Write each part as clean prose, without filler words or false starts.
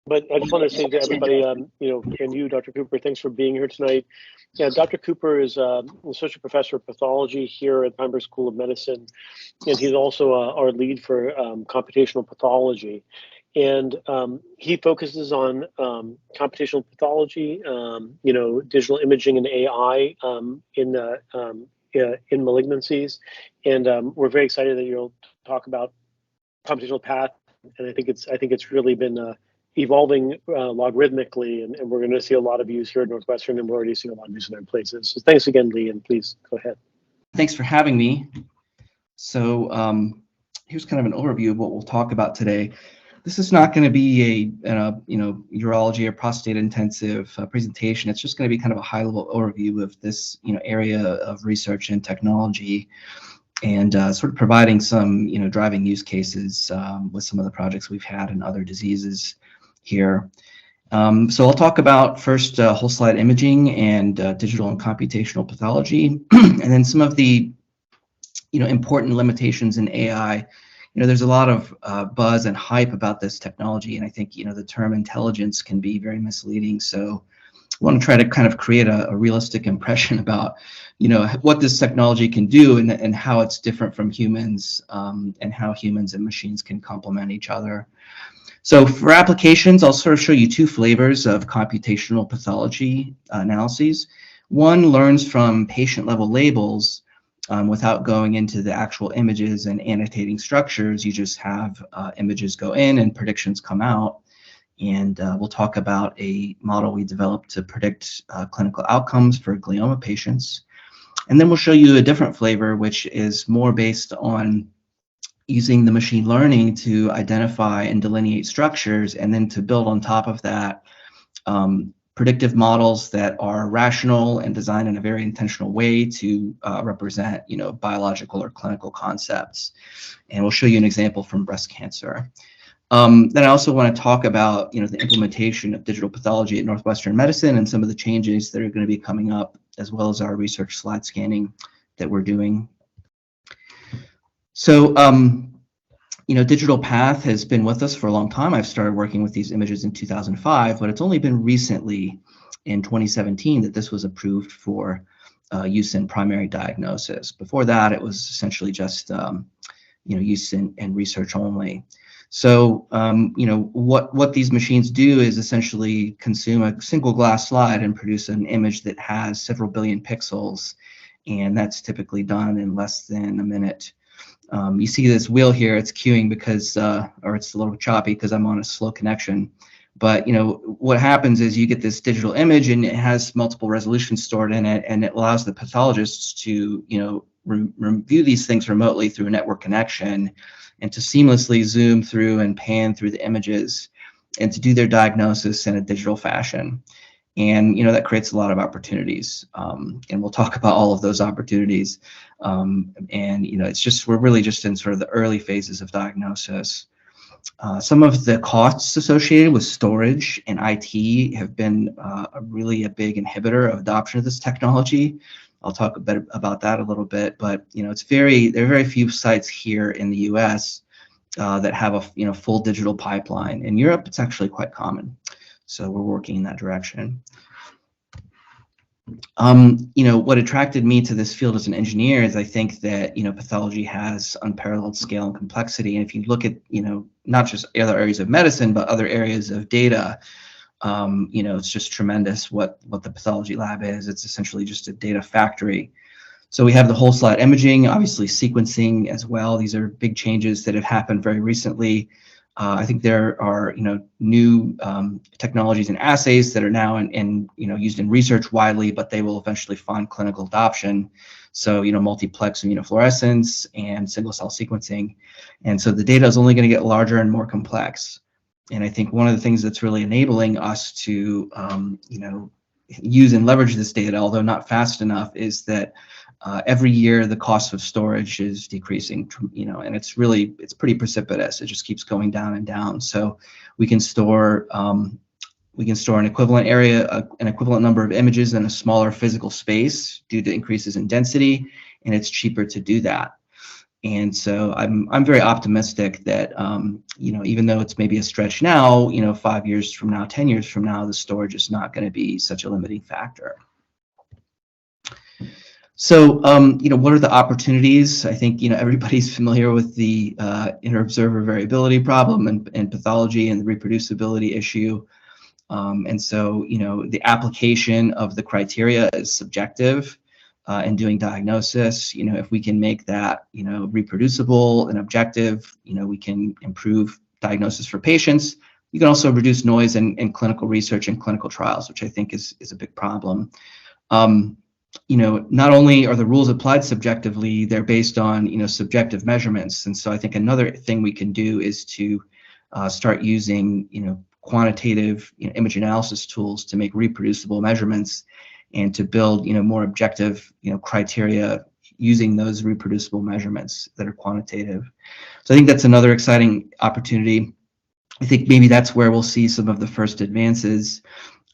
But I just want to say to everybody, and you, Dr. Cooper, thanks for being here tonight. Yeah, Dr. Cooper is an associate professor of pathology here at Feinberg School of Medicine, and he's also our lead for computational pathology. And he focuses on computational pathology, digital imaging and AI in malignancies. And we're very excited that you'll talk about computational path. And I think it's really been evolving logarithmically, and we're going to see a lot of use here at Northwestern, and we're already seeing a lot of use in other places. So thanks again, Lee, and please go ahead. Thanks for having me. So here's kind of an overview of what we'll talk about today. This is not going to be a urology or prostate intensive presentation. It's just going to be kind of a high level overview of this area of research and technology, and sort of providing some driving use cases with some of the projects we've had in other diseases here. So I'll talk about first whole slide imaging and digital and computational pathology, and then some of the important limitations in AI. There's a lot of buzz and hype about this technology, and I think the term intelligence can be very misleading. So I want to try to kind of create a realistic impression about what this technology can do, and how it's different from humans, and how humans and machines can complement each other. So for applications, I'll sort of show you two flavors of computational pathology analyses. One learns from patient level labels without going into the actual images and annotating structures. You just have images go in and predictions come out. And we'll talk about a model we developed to predict clinical outcomes for glioma patients. And then we'll show you a different flavor, which is more based on using the machine learning to identify and delineate structures, and then to build on top of that predictive models that are rational and designed in a very intentional way to represent biological or clinical concepts. And we'll show you an example from breast cancer. Then I also want to talk about the implementation of digital pathology at Northwestern Medicine and some of the changes that are going to be coming up, as well as our research slide scanning that we're doing. So digital path has been with us for a long time. I've started working with these images in 2005, but it's only been recently in 2017 that this was approved for use in primary diagnosis. Before that, it was essentially just use in research only. So, what these machines do is essentially consume a single glass slide and produce an image that has several billion pixels, and that's typically done in less than a minute. You see this wheel here, it's queuing because, or it's a little choppy because I'm on a slow connection. But, what happens is you get this digital image and it has multiple resolutions stored in it, and it allows the pathologists to, review these things remotely through a network connection, and to seamlessly zoom through and pan through the images, and to do their diagnosis in a digital fashion. And that creates a lot of opportunities, and we'll talk about all of those opportunities. And we're really just in sort of the early phases of diagnosis. Some of the costs associated with storage and IT have been really a big inhibitor of adoption of this technology. I'll talk a bit about that a little bit, but there are very few sites here in the U.S. That have a full digital pipeline. In Europe, it's actually quite common. So we're working in that direction. What attracted me to this field as an engineer is I think that, pathology has unparalleled scale and complexity. And if you look at, not just other areas of medicine, but other areas of data, it's just tremendous what the pathology lab is. It's essentially just a data factory. So we have the whole slide imaging, obviously sequencing as well. These are big changes that have happened very recently. I think there are new technologies and assays that are now used in research widely, but they will eventually find clinical adoption. So multiplex immunofluorescence and single cell sequencing, and so the data is only going to get larger and more complex. And I think one of the things that's really enabling us to use and leverage this data, although not fast enough, is that every year the cost of storage is decreasing, and it's pretty precipitous. It just keeps going down and down. So we can store an equivalent area, an equivalent number of images in a smaller physical space due to increases in density, and it's cheaper to do that. And so I'm very optimistic that even though it's maybe a stretch now, 5 years from now, 10 years from now, the storage is not going to be such a limiting factor. So what are the opportunities? I think everybody's familiar with the inter-observer variability problem and pathology and the reproducibility issue. And so the application of the criteria is subjective. In doing diagnosis, if we can make that, reproducible and objective, we can improve diagnosis for patients. You can also reduce noise in clinical research and clinical trials, which I think is a big problem. Not only are the rules applied subjectively, they're based on, subjective measurements. And so I think another thing we can do is to start using, quantitative image analysis tools to make reproducible measurements and to build, more objective, criteria using those reproducible measurements that are quantitative. So I think that's another exciting opportunity. I think maybe that's where we'll see some of the first advances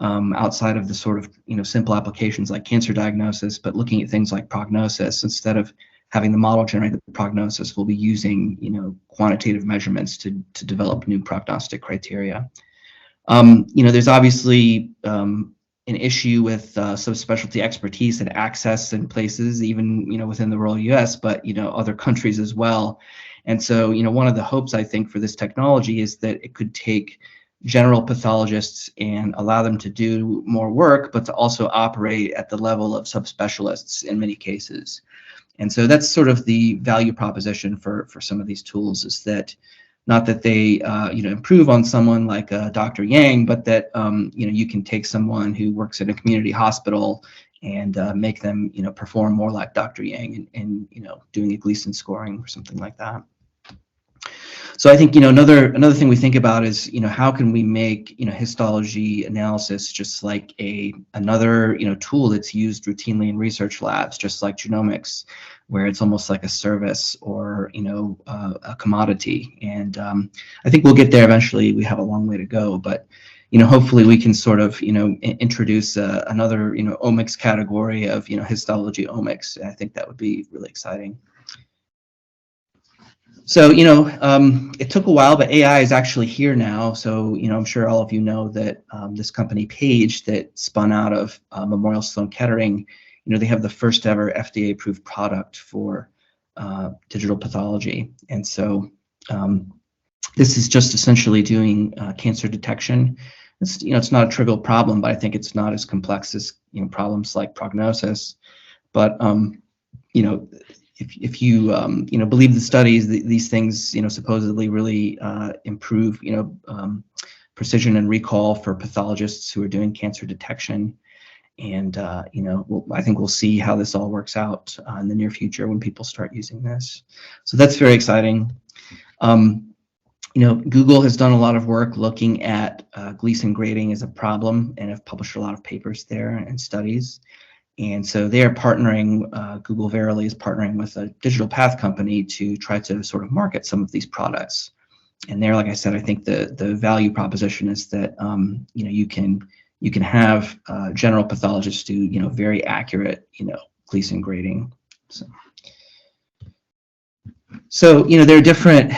outside of the sort of, simple applications like cancer diagnosis, but looking at things like prognosis. Instead of having the model generate the prognosis, we'll be using, quantitative measurements to develop new prognostic criteria. There's obviously an issue with subspecialty expertise and access in places, even within the rural U.S., but other countries as well. And so one of the hopes I think for this technology is that it could take general pathologists and allow them to do more work, but to also operate at the level of subspecialists in many cases. And so that's sort of the value proposition for some of these tools, is that not that they improve on someone like Dr. Yang, but that you can take someone who works in a community hospital and make them perform more like Dr. Yang and doing a Gleason scoring or something like that. So I think another thing we think about is how can we make histology analysis just like another tool that's used routinely in research labs, just like genomics, where it's almost like a service or a commodity. And I think we'll get there eventually. We have a long way to go, but hopefully we can sort of introduce another omics category of histology omics. I think that would be really exciting. So, it took a while, but AI is actually here now. So, I'm sure all of you know that this company, Page, that spun out of Memorial Sloan Kettering, they have the first ever FDA-approved product for digital pathology. And so this is just essentially doing cancer detection. It's, it's not a trivial problem, but I think it's not as complex as, problems like prognosis. But, if you believe the studies, these things supposedly really improve precision and recall for pathologists who are doing cancer detection, and I think we'll see how this all works out in the near future when people start using this. So that's very exciting. Google has done a lot of work looking at Gleason grading as a problem, and have published a lot of papers there and studies. And so they are partnering, Google Verily is partnering with a digital path company to try to sort of market some of these products. And there, like I said, I think the value proposition is that you can have general pathologists do very accurate Gleason grading. So there are different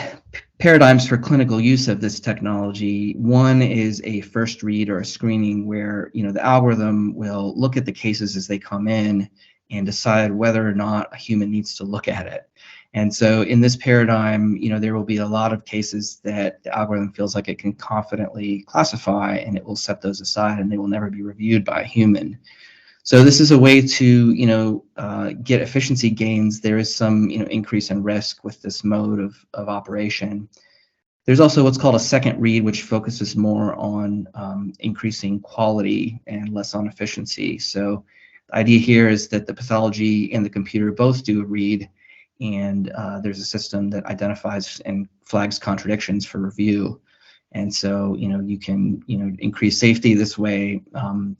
paradigms for clinical use of this technology. One is a first read or a screening where the algorithm will look at the cases as they come in and decide whether or not a human needs to look at it. And so in this paradigm, there will be a lot of cases that the algorithm feels like it can confidently classify, and it will set those aside and they will never be reviewed by a human. So this is a way to get efficiency gains. There is some increase in risk with this mode of operation. There's also what's called a second read, which focuses more on increasing quality and less on efficiency. So the idea here is that the pathology and the computer both do a read, and there's a system that identifies and flags contradictions for review. And so, you can, increase safety this way,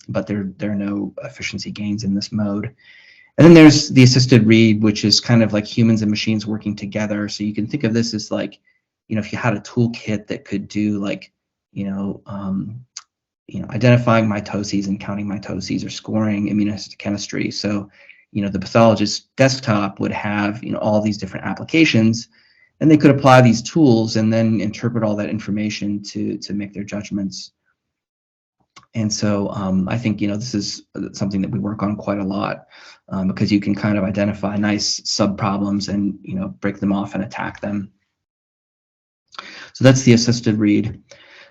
but there are no efficiency gains in this mode. And then there's the assisted read, which is kind of like humans and machines working together. So you can think of this as like, if you had a toolkit that could do like, identifying mitoses and counting mitoses or scoring immunohistochemistry. So, the pathologist's desktop would have, all these different applications, and they could apply these tools and then interpret all that information to make their judgments. And so I think, this is something that we work on quite a lot, because you can kind of identify nice sub-problems and, break them off and attack them. So that's the assisted read.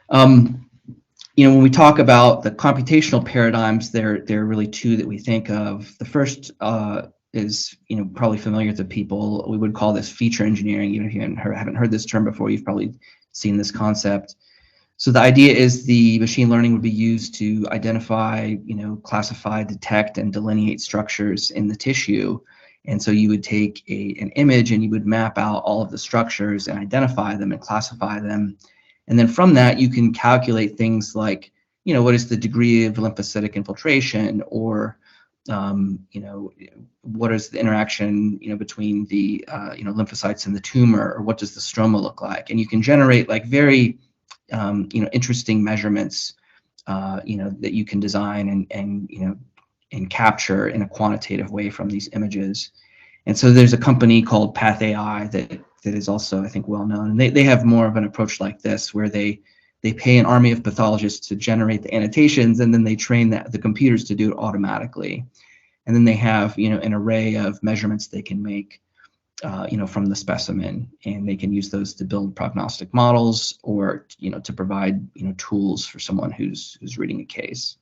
When we talk about the computational paradigms, there are really two that we think of. The first is, probably familiar to people. We would call this feature engineering. Even if you haven't heard this term before, you've probably seen this concept. So the idea is the machine learning would be used to identify, classify, detect, and delineate structures in the tissue. And so you would take an image and you would map out all of the structures and identify them and classify them. And then from that, you can calculate things like, what is the degree of lymphocytic infiltration, or, what is the interaction, between the, lymphocytes and the tumor, or what does the stroma look like? And you can generate like very, interesting measurements, that you can design and capture in a quantitative way from these images. And so there's a company called PathAI that is also, I think, well known. And they have more of an approach like this, where they pay an army of pathologists to generate the annotations, and then they train the computers to do it automatically. And then they have, an array of measurements they can make, from the specimen, and they can use those to build prognostic models, or, to provide, tools for someone who's reading a case.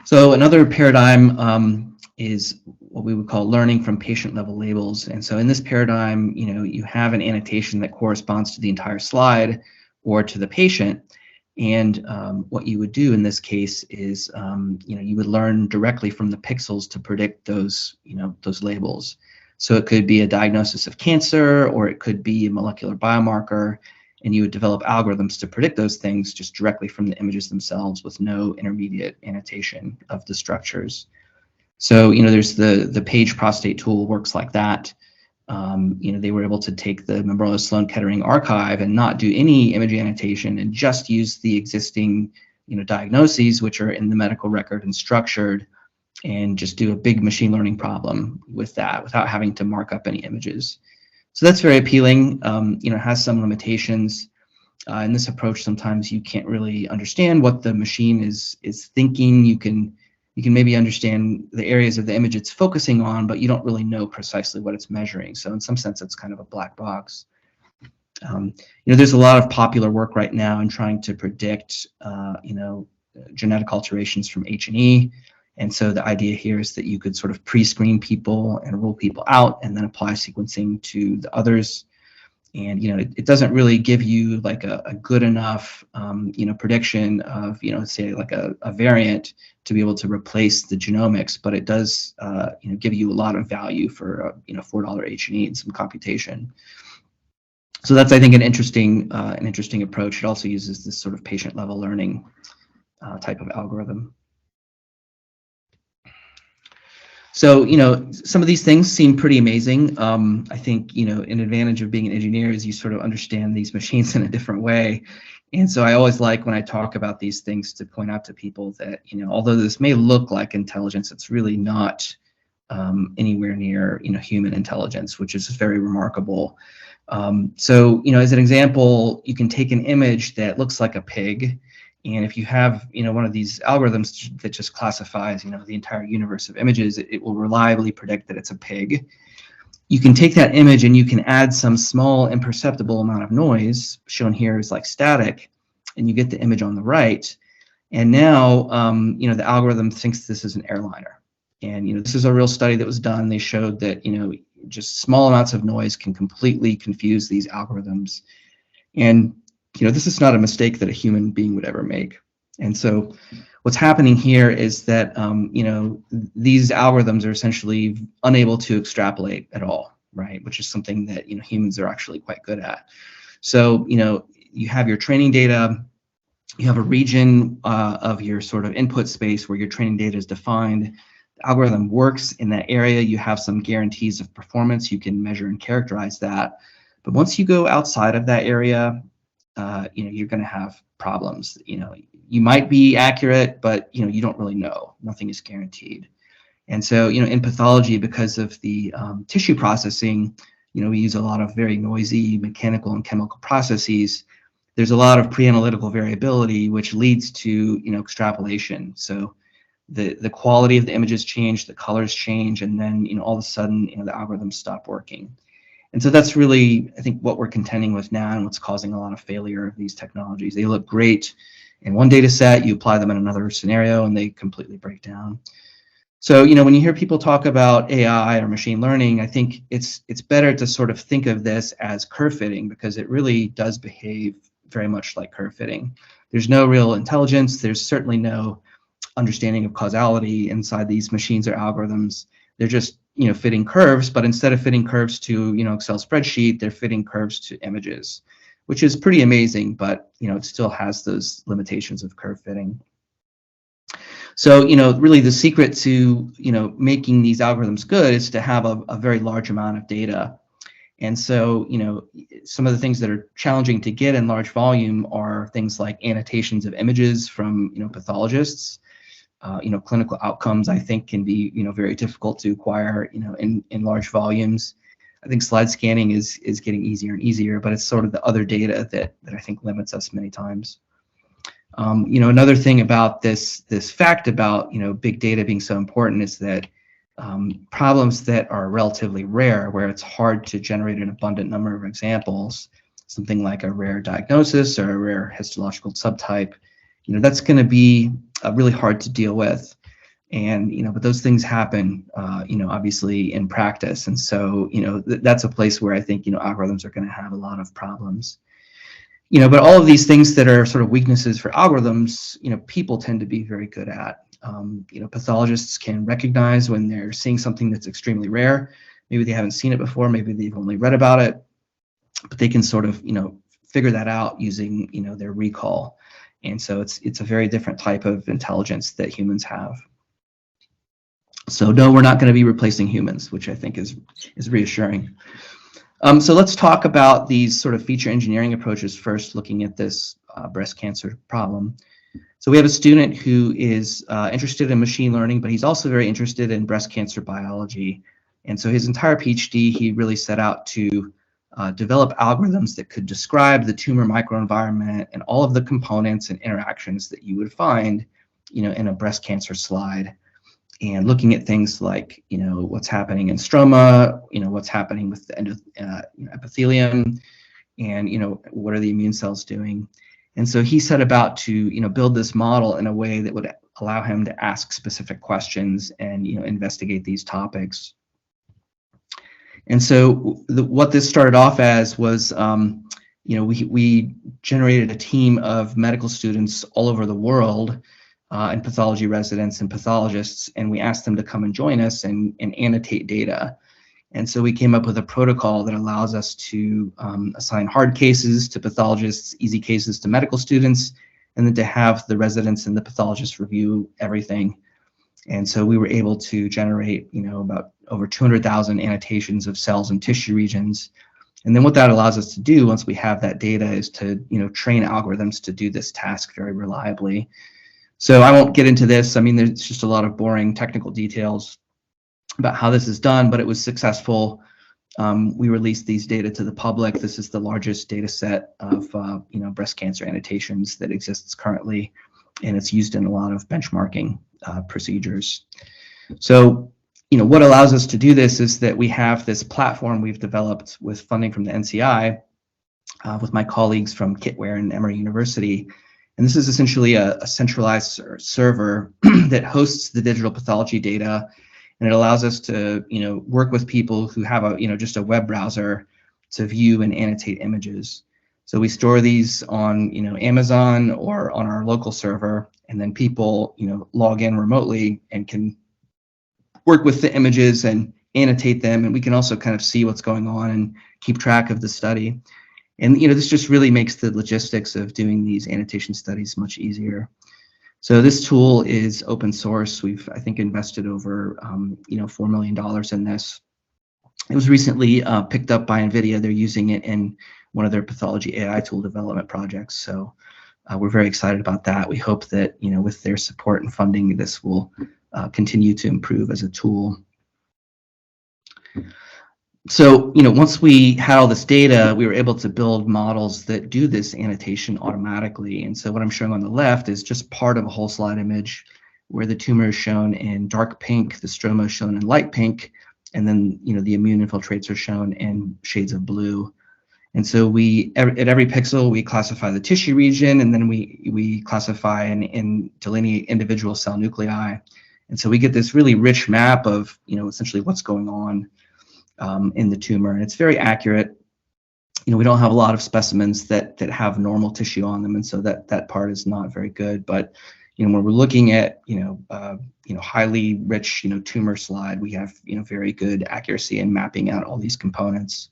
So another paradigm is what we would call learning from patient level labels. And so in this paradigm, you have an annotation that corresponds to the entire slide or to the patient. And what you would do in this case is, you would learn directly from the pixels to predict those, those labels. So it could be a diagnosis of cancer, or it could be a molecular biomarker, and you would develop algorithms to predict those things just directly from the images themselves with no intermediate annotation of the structures. So, there's the Page prostate tool works like that. They were able to take the Memorial Sloan Kettering archive and not do any image annotation, and just use the existing, diagnoses, which are in the medical record and structured, and just do a big machine learning problem with that without having to mark up any images. So that's very appealing. It has some limitations. In this approach, sometimes you can't really understand what the machine is thinking. You can maybe understand the areas of the image it's focusing on, but you don't really know precisely what it's measuring. So in some sense, it's kind of a black box. There's a lot of popular work right now in trying to predict, genetic alterations from H&E. And so the idea here is that you could sort of pre-screen people and rule people out, and then apply sequencing to the others. And it doesn't really give you like a good enough prediction of say like a variant to be able to replace the genomics, but it does give you a lot of value for $4 H&E and some computation. So that's, I think, an interesting approach. It also uses this sort of patient level learning type of algorithm. So, some of these things seem pretty amazing. I think, an advantage of being an engineer is you sort of understand these machines in a different way. And so I always like, when I talk about these things, to point out to people that, although this may look like intelligence, it's really not anywhere near, human intelligence, which is very remarkable. So, as an example, you can take an image that looks like a pig. And if you have, one of these algorithms that just classifies, the entire universe of images, it will reliably predict that it's a pig. You can take that image and you can add some small imperceptible amount of noise, shown here is like static, and you get the image on the right. And now, the algorithm thinks this is an airliner. And, this is a real study that was done. They showed that, just small amounts of noise can completely confuse these algorithms. And this is not a mistake that a human being would ever make. And so what's happening here is that, these algorithms are essentially unable to extrapolate at all, right? Which is something that, humans are actually quite good at. So, you have your training data, you have a region of your sort of input space where your training data is defined. The algorithm works in that area. You have some guarantees of performance. You can measure and characterize that. But once you go outside of that area, you're going to have problems. You might be accurate, but you don't really know. Nothing is guaranteed. And so, in pathology, because of the tissue processing, we use a lot of very noisy mechanical and chemical processes. There's a lot of pre-analytical variability, which leads to, extrapolation. So the quality of the images change, the colors change, and then, all of a sudden, the algorithms stop working. And so that's really, I think, what we're contending with now and what's causing a lot of failure of these technologies. They look great in one data set, you apply them in another scenario, and they completely break down. So, when you hear people talk about AI or machine learning, I think it's better to sort of think of this as curve fitting, because it really does behave very much like curve fitting. There's no real intelligence. There's certainly no understanding of causality inside these machines or algorithms. They're just, fitting curves, but instead of fitting curves to, Excel spreadsheet, they're fitting curves to images, which is pretty amazing, but, it still has those limitations of curve fitting. So, really the secret to, making these algorithms good is to have a very large amount of data. And so, some of the things that are challenging to get in large volume are things like annotations of images from, pathologists. Clinical outcomes, I think, can be, very difficult to acquire, in large volumes. I think slide scanning is getting easier and easier, but it's sort of the other data that I think limits us many times. Another thing about this fact about, big data being so important is that problems that are relatively rare, where it's hard to generate an abundant number of examples, something like a rare diagnosis or a rare histological subtype, that's going to be really hard to deal with. And, but those things happen, obviously in practice. And so, that's a place where I think, algorithms are going to have a lot of problems. But all of these things that are sort of weaknesses for algorithms, people tend to be very good at. Pathologists can recognize when they're seeing something that's extremely rare. Maybe they haven't seen it before, maybe they've only read about it, but they can sort of, figure that out using, their recall. And so it's a very different type of intelligence that humans have. So no, we're not going to be replacing humans, which I think is reassuring. So let's talk about these sort of feature engineering approaches first, looking at this breast cancer problem. So we have a student who is interested in machine learning, but he's also very interested in breast cancer biology. And so his entire PhD, he really set out to develop algorithms that could describe the tumor microenvironment and all of the components and interactions that you would find, in a breast cancer slide. And looking at things like, what's happening in stroma, what's happening with the epithelium, and, what are the immune cells doing. And so he set about to, build this model in a way that would allow him to ask specific questions and, investigate these topics. And so what this started off as was, we generated a team of medical students all over the world, and pathology residents and pathologists, and we asked them to come and join us and annotate data. And so we came up with a protocol that allows us to assign hard cases to pathologists, easy cases to medical students, and then to have the residents and the pathologists review everything. And so we were able to generate, about over 200,000 annotations of cells and tissue regions. And then what that allows us to do once we have that data is to, train algorithms to do this task very reliably. So I won't get into this. I mean, there's just a lot of boring technical details about how this is done, but it was successful. We released these data to the public. This is the largest data set of breast cancer annotations that exists currently, and it's used in a lot of benchmarking procedures. So, what allows us to do this is that we have this platform we've developed with funding from the NCI with my colleagues from Kitware and Emory University. And this is essentially a centralized server that hosts the digital pathology data, and it allows us to, work with people who have a, just a web browser to view and annotate images. So we store these on, Amazon or on our local server, and then people, log in remotely and can work with the images and annotate them, and we can also kind of see what's going on and keep track of the study. And this just really makes the logistics of doing these annotation studies much easier. So this tool is open source. We've, I think, invested over $4 million in this. It was recently picked up by NVIDIA. They're using it in one of their pathology AI tool development projects. So we're very excited about that. We hope that, with their support and funding, this will continue to improve as a tool. So, once we had all this data, we were able to build models that do this annotation automatically. And so what I'm showing on the left is just part of a whole slide image where the tumor is shown in dark pink, the stroma is shown in light pink, and then, the immune infiltrates are shown in shades of blue. And so at every pixel, we classify the tissue region, and then we classify and delineate individual cell nuclei. And so we get this really rich map of, essentially what's going on in the tumor, and it's very accurate. We don't have a lot of specimens that have normal tissue on them, and so that part is not very good. But when we're looking at highly rich tumor slide, we have very good accuracy in mapping out all these components.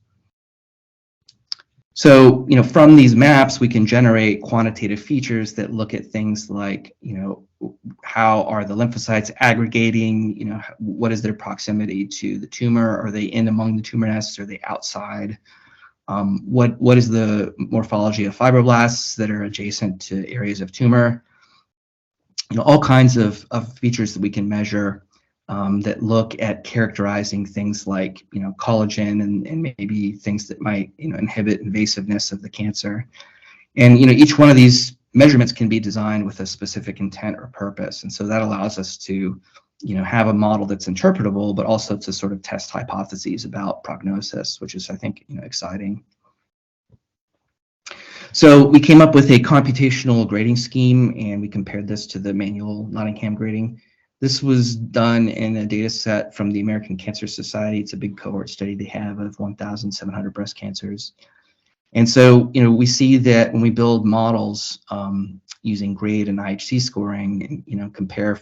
So from these maps, we can generate quantitative features that look at things like how are the lymphocytes aggregating, what is their proximity to the tumor? Are they in among the tumor nests? Are they outside? What is the morphology of fibroblasts that are adjacent to areas of tumor? All kinds of features that we can measure that look at characterizing things like collagen and maybe things that might inhibit invasiveness of the cancer. And each one of these measurements can be designed with a specific intent or purpose, and so that allows us to have a model that's interpretable, but also to sort of test hypotheses about prognosis, which is, I think, exciting. So we came up with a computational grading scheme, and we compared this to the manual Nottingham grading. This was done in a data set from the American Cancer Society. It's a big cohort study they have of 1,700 breast cancers. And so, we see that when we build models using grade and IHC scoring, and compare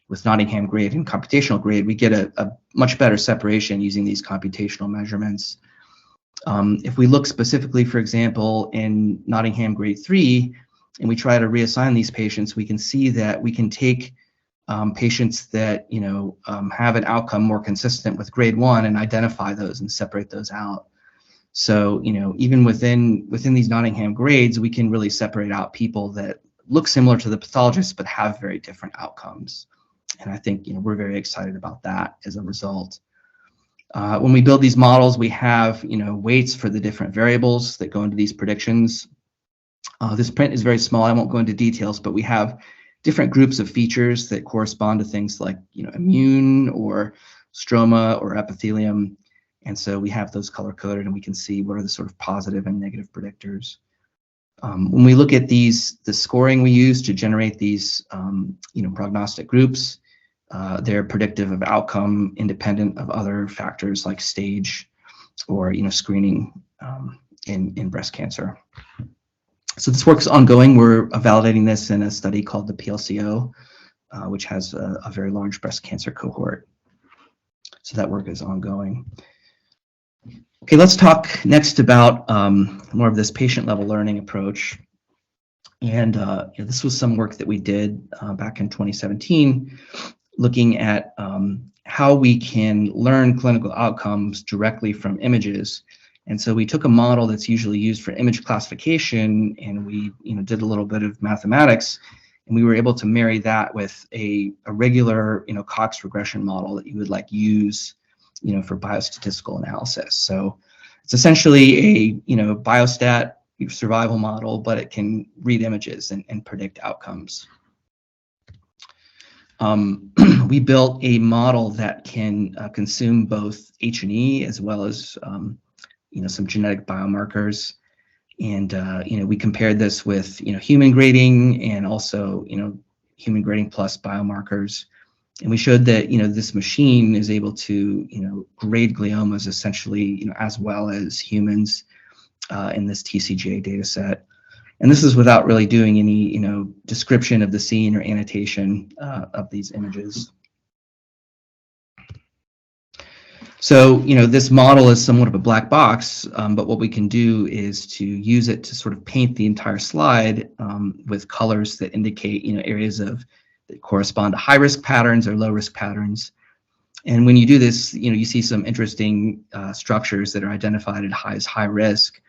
with Nottingham grade and computational grade, we get a much better separation using these computational measurements. If we look specifically, for example, in Nottingham grade 3, and we try to reassign these patients, we can see that we can take patients that have an outcome more consistent with grade 1 and identify those and separate those out. So even within these Nottingham grades, we can really separate out people that look similar to the pathologists but have very different outcomes. And I think we're very excited about that as a result. When we build these models, we have weights for the different variables that go into these predictions. This print is very small. I won't go into details, but we have different groups of features that correspond to things like immune or stroma or epithelium, and so we have those color coded, and we can see what are the sort of positive and negative predictors. When we look at the scoring we use to generate these prognostic groups, they're predictive of outcome independent of other factors like stage or screening in breast cancer. So this work is ongoing. We're validating this in a study called the PLCO, which has a very large breast cancer cohort. So that work is ongoing. Okay, let's talk next about more of this patient-level learning approach. And this was some work that we did back in 2017, looking at how we can learn clinical outcomes directly from images. And so we took a model that's usually used for image classification, and we did a little bit of mathematics, and we were able to marry that with a regular Cox regression model that you would use for biostatistical analysis. So it's essentially a biostat survival model, but it can read images and predict outcomes. We built a model that can consume both H&E as well as some genetic biomarkers, and we compared this with human grading and also human grading plus biomarkers, and we showed that this machine is able to grade gliomas essentially as well as humans in this TCGA data set. And this is without really doing any description of the scene or annotation of these images. So, this model is somewhat of a black box, but what we can do is to use it to sort of paint the entire slide with colors that indicate, areas that correspond to high-risk patterns or low-risk patterns. And when you do this, you see some interesting structures that are identified as high risk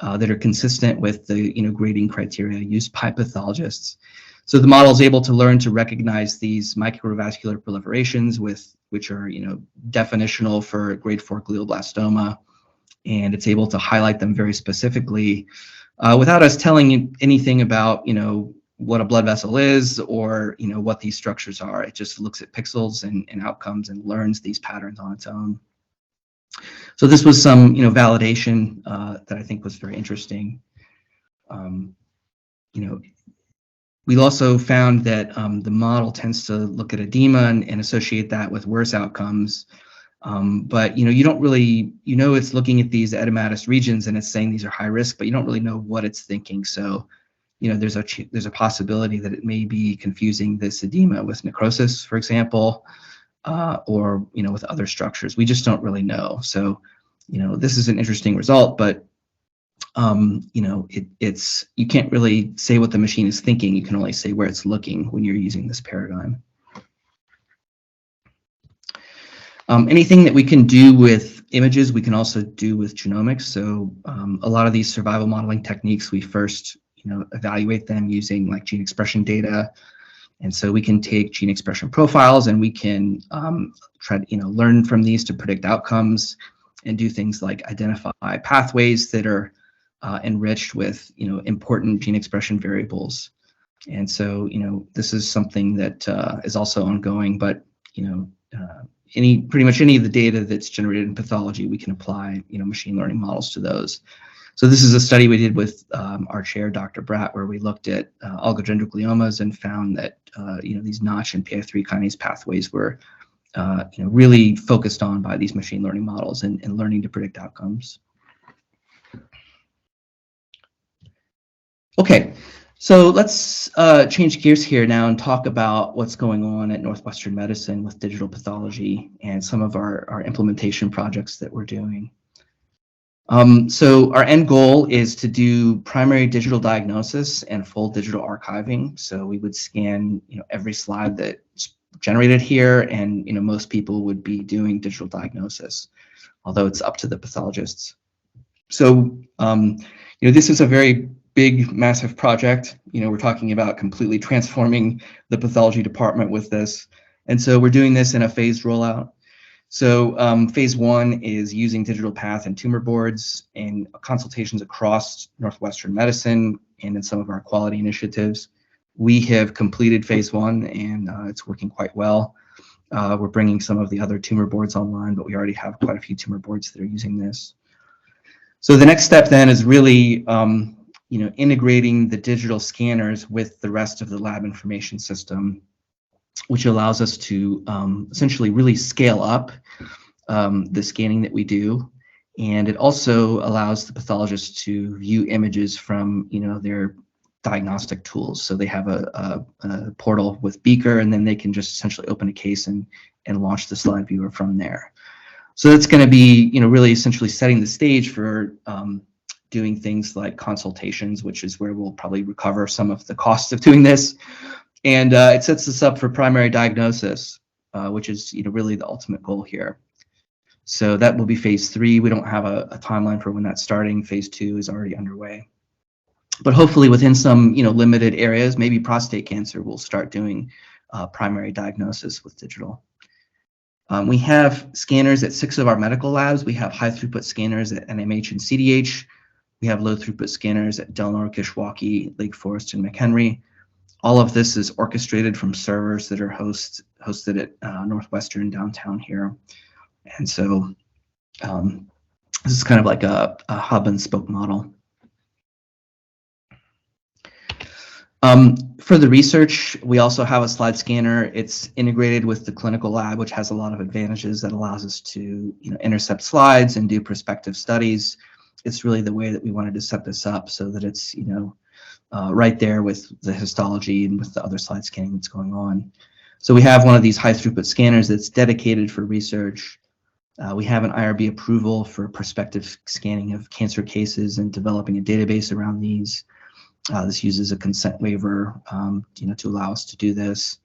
that are consistent with the grading criteria used by pathologists. So the model is able to learn to recognize these microvascular proliferations which are definitional for grade 4 glioblastoma, and it's able to highlight them very specifically without us telling you anything about what a blood vessel is or what these structures are. It just looks at pixels and outcomes and learns these patterns on its own. So this was some validation that I think was very interesting. We also found that the model tends to look at edema and associate that with worse outcomes. But you don't really, it's looking at these edematous regions and it's saying these are high risk, but you don't really know what it's thinking. So there's a possibility that it may be confusing this edema with necrosis, for example, or with other structures. We just don't really know. So this is an interesting result, but it's you can't really say what the machine is thinking. You can only say where it's looking when you're using this paradigm. Anything that we can do with images, we can also do with genomics. So a lot of these survival modeling techniques, we first evaluate them using like gene expression data. And so we can take gene expression profiles and we can try to learn from these to predict outcomes and do things like identify pathways that are enriched with important gene expression variables. And so this is something that is also ongoing, but pretty much any of the data that's generated in pathology, we can apply machine learning models to those. So this is a study we did with our chair, Dr. Bratt, where we looked at oligodendrogliomas and found that these Notch and PI3 kinase pathways were really focused on by these machine learning models and learning to predict outcomes. Okay, so let's change gears here now and talk about what's going on at Northwestern Medicine with digital pathology and some of our implementation projects that we're doing. So our end goal is to do primary digital diagnosis and full digital archiving. So we would scan every slide that's generated here, and most people would be doing digital diagnosis, although it's up to the pathologists. So this is a very big, massive project. We're talking about completely transforming the pathology department with this, and so we're doing this in a phased rollout. So phase 1 is using digital path and tumor boards and consultations across Northwestern Medicine and in some of our quality initiatives. We have completed phase 1 and it's working quite well. We're bringing some of the other tumor boards online, but we already have quite a few tumor boards that are using this. So the next step then is really integrating the digital scanners with the rest of the lab information system, which allows us to essentially really scale up the scanning that we do. And it also allows the pathologists to view images from their diagnostic tools. So they have a portal with Beaker, and then they can just essentially open a case and launch the slide viewer from there. So that's going to be really essentially setting the stage for doing things like consultations, which is where we'll probably recover some of the costs of doing this. And it sets us up for primary diagnosis, which is really the ultimate goal here. So that will be phase 3. We don't have a timeline for when that's starting. Phase 2 is already underway. But hopefully within some limited areas, maybe prostate cancer, we'll start doing primary diagnosis with digital. We have scanners at 6 of our medical labs. We have high throughput scanners at NMH and CDH. We have low throughput scanners at Del Norte, Kishwaukee, Lake Forest, and McHenry. All of this is orchestrated from servers that are hosted at Northwestern downtown here. And so this is kind of like a hub and spoke model. For the research, we also have a slide scanner. It's integrated with the clinical lab, which has a lot of advantages that allows us to intercept slides and do prospective studies. It's really the way that we wanted to set this up so that it's right there with the histology and with the other slide scanning that's going on. So we have one of these high throughput scanners that's dedicated for research. We have an IRB approval for prospective scanning of cancer cases and developing a database around these. This uses a consent waiver to allow us to do this.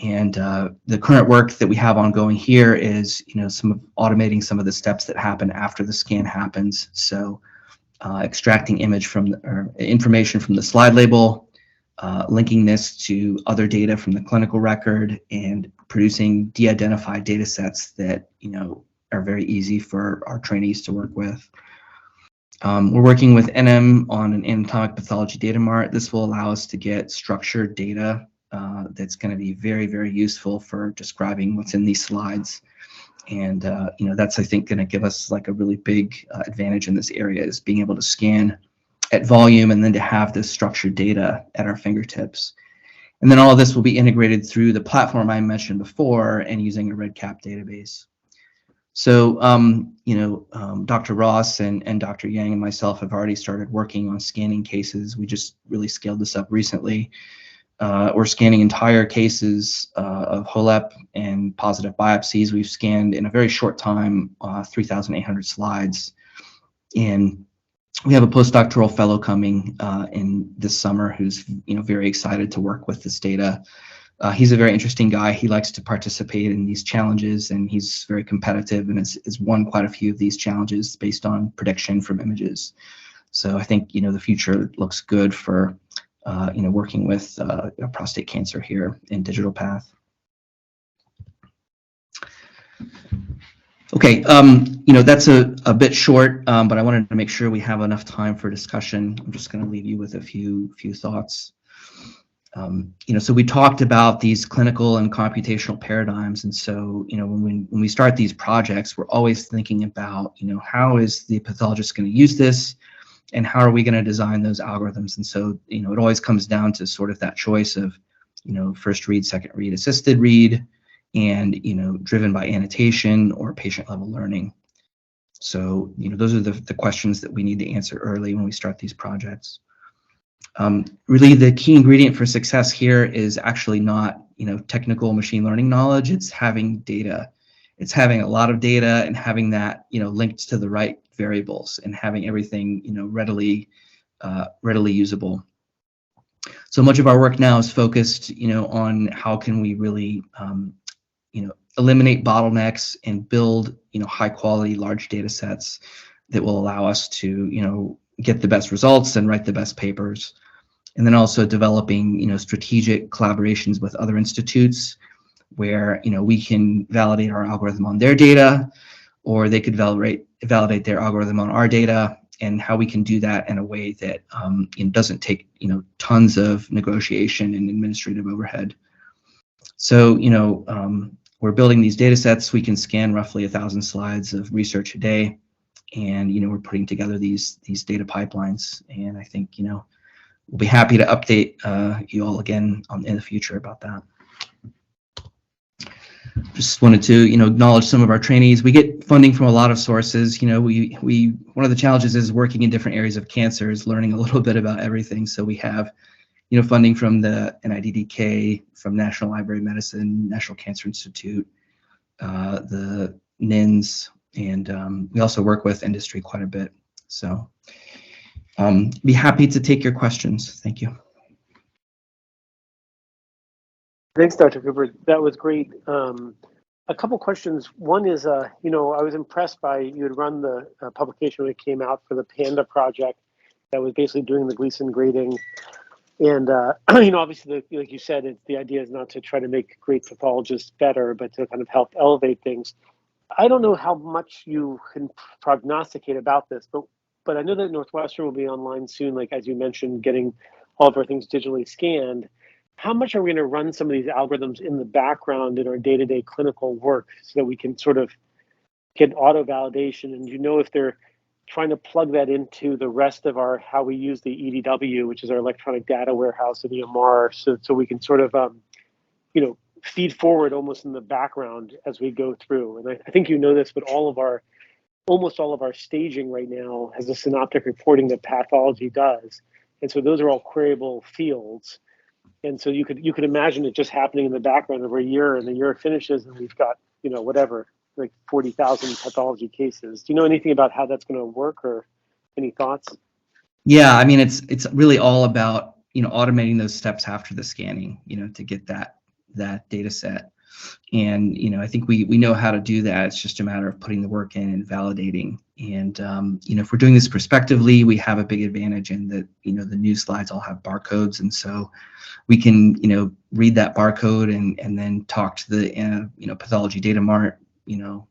And the current work that we have ongoing here is, automating some of the steps that happen after the scan happens. So extracting information from the slide label, linking this to other data from the clinical record, and producing de-identified data sets that are very easy for our trainees to work with. We're working with NM on an anatomic pathology data mart. This will allow us to get structured data that's going to be very, very useful for describing what's in these slides. And that's, I think, going to give us like a really big advantage in this area, is being able to scan at volume and then to have this structured data at our fingertips. And then all of this will be integrated through the platform I mentioned before and using a REDCap database. So, Dr. Ross and Dr. Yang and myself have already started working on scanning cases. We just really scaled this up recently. We're scanning entire cases of HOLEP and positive biopsies. We've scanned in a very short time 3,800 slides. And we have a postdoctoral fellow coming in this summer who's very excited to work with this data. He's a very interesting guy. He likes to participate in these challenges, and he's very competitive and has won quite a few of these challenges based on prediction from images. So I think the future looks good for working with prostate cancer here in Digital Path. Okay, that's a bit short, but I wanted to make sure we have enough time for discussion. I'm just going to leave you with a few thoughts. So we talked about these clinical and computational paradigms, and so when we start these projects, we're always thinking about how is the pathologist going to use this, and how are we going to design those algorithms? And so it always comes down to sort of that choice of first read, second read, assisted read, and driven by annotation or patient level learning. So those are the questions that we need to answer early when we start these projects. Really, the key ingredient for success here is actually not technical machine learning knowledge. It's having data. It's having a lot of data and having that linked to the right variables and having everything readily usable. So much of our work now is focused on how can we really eliminate bottlenecks and build high quality large data sets that will allow us to get the best results and write the best papers. And then also developing strategic collaborations with other institutes where we can validate our algorithm on their data, or they could validate their algorithm on our data, and how we can do that in a way that doesn't take tons of negotiation and administrative overhead. So we're building these data sets. We can scan roughly 1,000 slides of research a day, and we're putting together these data pipelines. And I think we'll be happy to update you all again in the future about that. Just wanted to acknowledge some of our trainees. We get funding from a lot of sources. One of the challenges is working in different areas of cancer is learning a little bit about everything. So we have funding from the NIDDK, from National Library of Medicine, National Cancer Institute, the NINS, and we also work with industry quite a bit. So be happy to take your questions. Thank you. Thanks, Dr. Cooper. That was great. A couple questions. One is, I was impressed by, you had run the publication when it came out for the PANDA project that was basically doing the Gleason grading. And, obviously, like you said, the idea is not to try to make great pathologists better, but to kind of help elevate things. I don't know how much you can prognosticate about this, but I know that Northwestern will be online soon, like as you mentioned, getting all of our things digitally scanned. How much are we going to run some of these algorithms in the background in our day-to-day clinical work so that we can sort of get auto-validation? And if they're trying to plug that into the rest of how we use the EDW, which is our electronic data warehouse in EMR, so we can sort of, feed forward almost in the background as we go through. And I think this, but almost all of our staging right now has a synoptic reporting that pathology does. And so those are all queryable fields. And so you could imagine it just happening in the background over a year, and the year finishes and we've got, like 40,000 pathology cases. Do you know anything about how that's going to work, or any thoughts? Yeah, I mean, it's really all about, automating those steps after the scanning, to get that that data set. And, you know, I think we know how to do that. It's just a matter of putting the work in and validating. And, you know, if we're doing this prospectively, we have a big advantage in that, you know, the new slides all have barcodes. And so we can, you know, read that barcode and then talk to the, you know, pathology data mart, you know,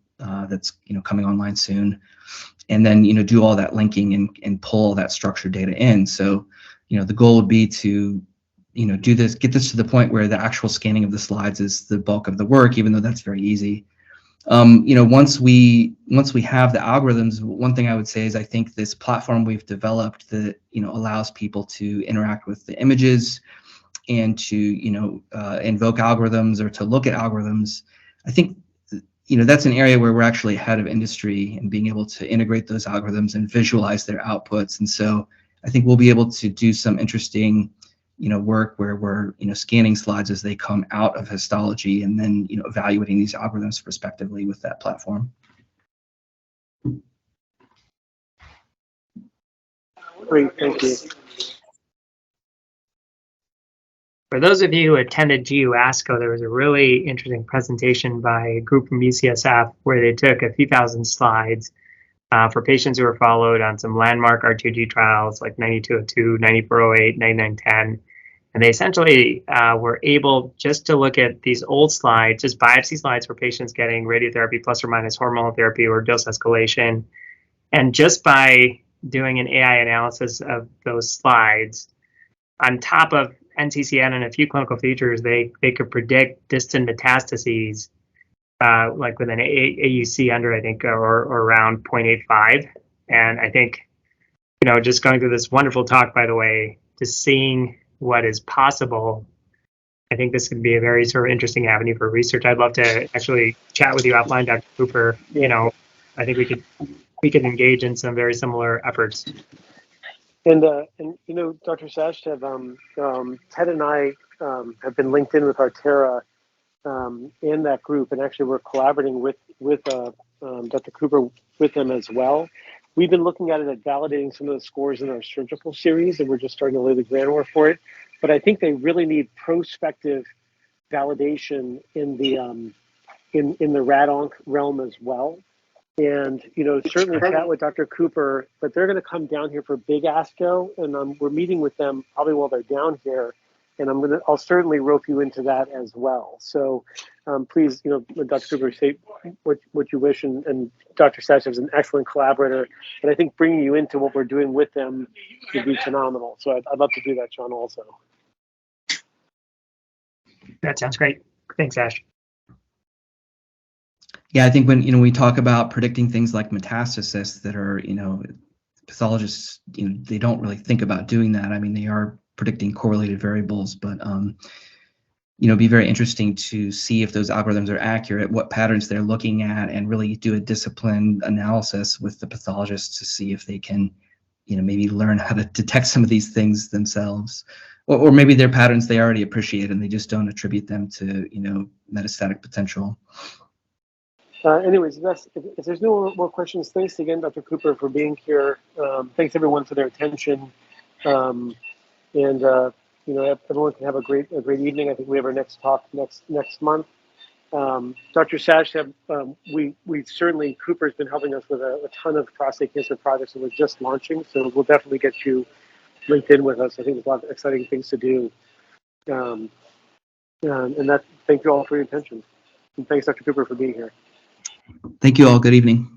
that's, you know, coming online soon. And then, you know, do all that linking and pull that structured data in. So, you know, the goal would be to, you know, get this to the point where the actual scanning of the slides is the bulk of the work, even though that's very easy. You know, once we have the algorithms, one thing I would say is I think this platform we've developed that, you know, allows people to interact with the images and to, you know, invoke algorithms or to look at algorithms. I think, you know, that's an area where we're actually ahead of industry in being able to integrate those algorithms and visualize their outputs. And so I think we'll be able to do some interesting, you know, work where we're, you know, scanning slides as they come out of histology and then, you know, evaluating these algorithms prospectively with that platform. Great, thank you. For those of you who attended GU ASCO, there was a really interesting presentation by a group from UCSF where they took a few thousand slides for patients who were followed on some landmark R2G trials like 9202, 9408, 9910. And they essentially were able just to look at these old slides, just biopsy slides for patients getting radiotherapy plus or minus hormonal therapy or dose escalation. And just by doing an AI analysis of those slides, on top of NCCN and a few clinical features, they could predict distant metastases, like with an AUC under, I think, or around 0.85. And I think, you know, just going through this wonderful talk, by the way, just seeing what is possible, I think this could be a very sort of interesting avenue for research. I'd love to actually chat with you offline, Dr. Cooper. You know, I think we could engage in some very similar efforts. And you know, Dr. Sachdev, Ted and I have been linked in with Artera in that group, and actually we're collaborating with Dr. Cooper with them as well. We've been looking at it at validating some of the scores in our surgical series, and we're just starting to lay the groundwork for it. But I think they really need prospective validation in the rad-onc realm as well. And, you know, certainly chat with Dr. Cooper, but they're going to come down here for Big ASCO, and we're meeting with them probably while they're down here, and I'll certainly rope you into that as well. So please, you know, Dr. Cooper, say what you wish, and Dr. Sachdev is an excellent collaborator, and I think bringing you into what we're doing with them would be phenomenal. So I'd love to do that, John, also. That sounds great. Thanks, Ash. Yeah, I think when, you know, we talk about predicting things like metastasis that are, you know, pathologists, you know, they don't really think about doing that. I mean, they are predicting correlated variables, but, you know, it'd be very interesting to see if those algorithms are accurate, what patterns they're looking at, and really do a disciplined analysis with the pathologists to see if they can, you know, maybe learn how to detect some of these things themselves. Or maybe they're patterns they already appreciate and they just don't attribute them to, you know, metastatic potential. Anyways, if there's no more questions, thanks again, Dr. Cooper, for being here. Thanks everyone for their attention, and you know, everyone can have a great evening. I think we have our next talk next month. Dr. Sachdev, we certainly, Cooper's been helping us with a ton of prostate cancer projects that we're just launching, so we'll definitely get you linked in with us. I think there's a lot of exciting things to do, and thank you all for your attention, and thanks, Dr. Cooper, for being here. Thank you all. Good evening.